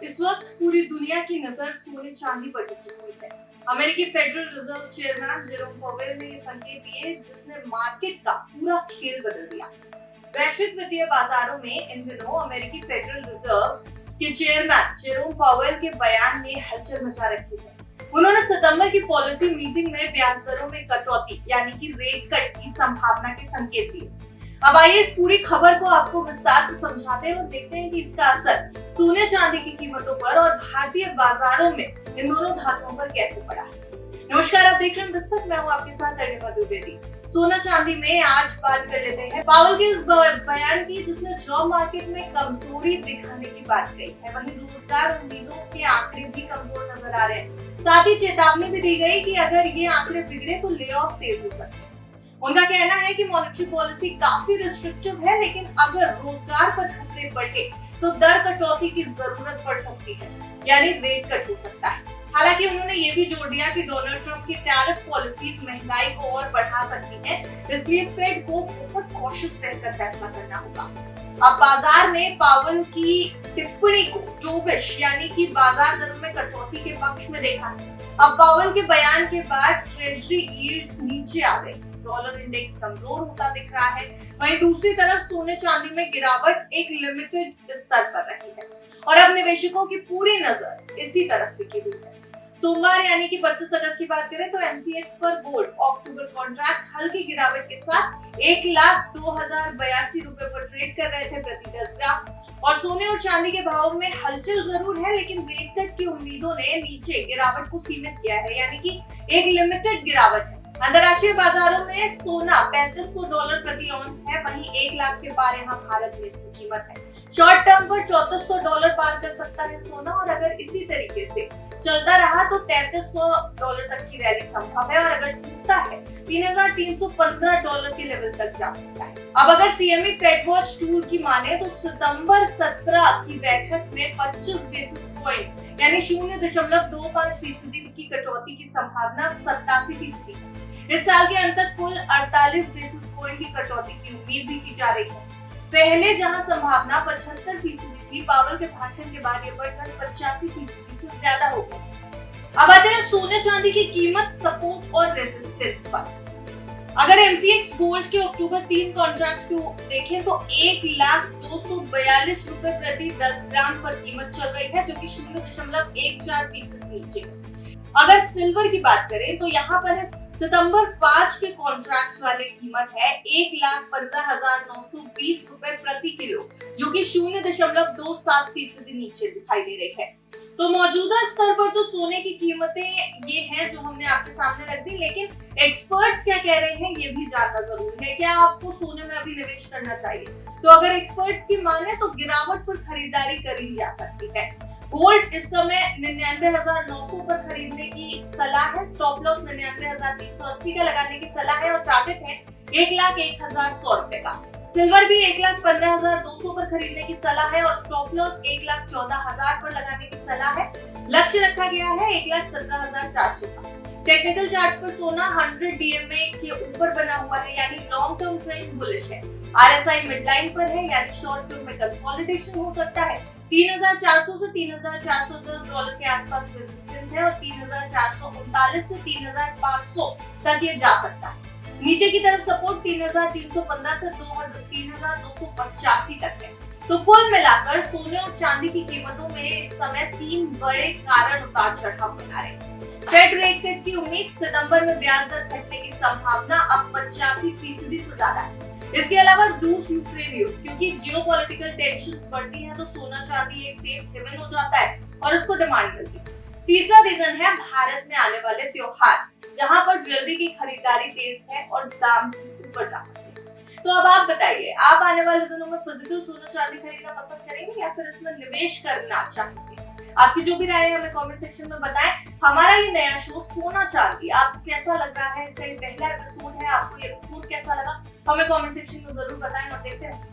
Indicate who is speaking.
Speaker 1: इस वक्त पूरी दुनिया की नजर सोने चांदी पर टिकी हुई है। अमेरिकी federal reserve chairman Jerome Powell ने ये संकेत दिए जिसने मार्केट का पूरा खेल बदल दिया। वैश्विक वित्तीय बाजारों में इन दिनों अमेरिकी फेडरल रिजर्व के चेयरमैन जेरोम पावेल के बयान ने हलचल मचा रखी है। उन्होंने सितंबर की पॉलिसी मीटिंग में ब्याज दरों में कटौती यानी कि रेट कट की संभावना के संकेत दिए। अब आइए इस पूरी खबर को आपको विस्तार से समझाते हैं और देखते हैं कि इसका असर सोने चांदी की कीमतों पर और भारतीय बाजारों में इन दोनों धातुओं पर कैसे पड़ा है। नमस्कार, आप देख रहे हैं विस्तृत, मैं हूं आपके साथ अरुणिमा द्विवेदी। सोना चांदी में आज बात कर लेते हैं पावेल के इस बयान की जिसने जॉब मार्केट में कमजोरी दिखाने की बात कही है। वहीं रोजगार उम्मीदों के आंकड़े भी कमजोर नजर आ रहे हैं। साथ ही चेतावनी भी दी गई कि अगर ये आंकड़े बिगड़े तो ले ऑफ तेज हो सकते हैं। उनका कहना है कि मॉनेटरी पॉलिसी काफी रिस्ट्रिक्टिव है, लेकिन अगर रोजगार पर खतरे बढ़े तो दर कटौती की जरूरत पड़ सकती है, यानी रेट कट हो सकता है। हालांकि उन्होंने ये भी जोड़ दिया कि डोनाल्ड ट्रंप की टैरिफ पॉलिसीज महंगाई को और बढ़ा सकती हैं, इसलिए फेड को बहुत कॉशियस रहकर फैसला करना होगा। अब बाजार ने पावेल की टिप्पणी को जोविश यानी कि बाजार दरों में कटौती के पक्ष में देखा है। अब पावेल के बयान के बाद ट्रेजरी यील्ड्स नीचे आ गई, डॉलर इंडेक्स कमजोर होता दिख रहा है। वहीं दूसरी तरफ सोने चांदी में गिरावट एक लिमिटेड स्तर पर रही है और अब निवेशकों की पूरी नजर इसी तरफ टिकी हुई है। सोमवार यानी कि 25 अगस्त की बात करें तो एमसीएक्स पर गोल्ड अक्टूबर कॉन्ट्रैक्ट हल्की गिरावट के साथ 1,02,082 रुपए पर ट्रेड कर रहे थे प्रति 10 ग्राम। और सोने और चांदी के भाव में हलचल जरूर है, लेकिन रेट कट की उम्मीदों ने नीचे गिरावट को सीमित किया है, यानी कि एक लिमिटेड गिरावट है। अंतर्राष्ट्रीय बाजारों में सोना $3500 प्रति ऑन्स है, वहीं 1 लाख के पार यहाँ भारत में इसकी कीमत है। शॉर्ट टर्म पर $3400 पार कर सकता है सोना, और अगर इसी तरीके से चलता रहा तो $3300 तक की रैली संभव है, और अगर टूटता है $3315 के लेवल तक जा सकता है। अब अगर सीएमई फेड वॉच टूल की माने तो सितंबर 17 की बैठक में 25 बेसिस पॉइंट यानी 0.25% की कटौती की संभावना 87%। इस साल के अंत तक कुल 48 बेसिस पॉइंट की कटौती की उम्मीद भी की जा रही है। पहले जहां संभावना 75% थी, पावेल के भाषण के बाद ये बढ़कर 85% से ज्यादा हो गई। अब आते हैं सोने चांदी की कीमत, सपोर्ट और रेजिस्टेंस पर। अगर एमसीएक्स गोल्ड के अक्टूबर 3 कॉन्ट्रैक्ट्स को देखें तो 1,02,42 रुपए प्रति 10 ग्राम पर कीमत चल रही है, जो कि 0.14% नीचे है। अगर सिल्वर की बात करें तो यहाँ पर है सितंबर 5 के कॉन्ट्रैक्ट्स वाले कीमत है 1,15,920 रुपए प्रति किलो, जो कि 0.27% नीचे दिखाई दे रही है। तो मौजूदा स्तर पर तो सोने की कीमतें ये हैं जो हमने आपके सामने रख दी, लेकिन एक्सपर्ट्स क्या कह रहे हैं ये भी जानना जरूरी है। क्या आपको सोने में अभी निवेश करना चाहिए? तो अगर एक्सपर्ट्स की माने तो गिरावट पर खरीदारी करी जा सकती है। गोल्ड इस समय 99,900 पर खरीदने की सलाह है, स्टॉप लॉस 99,380 का लगाने की सलाह है और टारगेट है 1,01,100 रुपए का। सिल्वर भी 1,15,200 पर खरीदने की सलाह है और स्टॉप लॉस 1,14,000 पर लगाने की सलाह है। लक्ष्य रखा गया है 1,17,400 का। टेक्निकल चार्ट पर सोना 100 डीएमए के ऊपर बना हुआ है, यानी लॉन्ग टर्म ट्रेंड बुलिश है। आरएसआई मिडलाइन पर है, यानी शॉर्ट टर्म में कंसोलिडेशन हो सकता है। 3,400 से $3,410 के आसपास रेजिस्टेंस है और 3,439 से 3,500 तक ये जा सकता है। नीचे की तरफ सपोर्ट 3,315 से 3,285 तक है। तो कुल मिलाकर सोने और चांदी की कीमतों में इस समय 3 बड़े कारण उतार चढ़ाव बना रहे हैं। फेड रेट कट की उम्मीद, सितंबर में ब्याज दर घटने की संभावना अब 85% से ज्यादा है। इसके अलावा रूस यूक्रेन युद्ध, क्योंकि जियोपॉलिटिकल टेंशंस बढ़ती हैं तो सोना चांदी एक सेफ हेवन हो जाता है और उसको डिमांड मिलती है। तीसरा रीजन है भारत में आने वाले त्योहार, जहां पर ज्वेलरी की खरीदारी तेज है और दाम ऊपर जा सकते हैं। तो अब आप बताइए, आप आने वाले दिनों में फिजिकल सोना चांदी खरीदना पसंद करेंगे या फिर इसमें निवेश करना चाहेंगे? आपकी जो भी राय है हमें कमेंट सेक्शन में बताएं। हमारा ये नया शो सोना चांदी आपको कैसा लग रहा है? इसका ये पहला एपिसोड है, आपको ये एपिसोड कैसा लगा हमें कमेंट सेक्शन में जरूर बताएं और देखते हैं।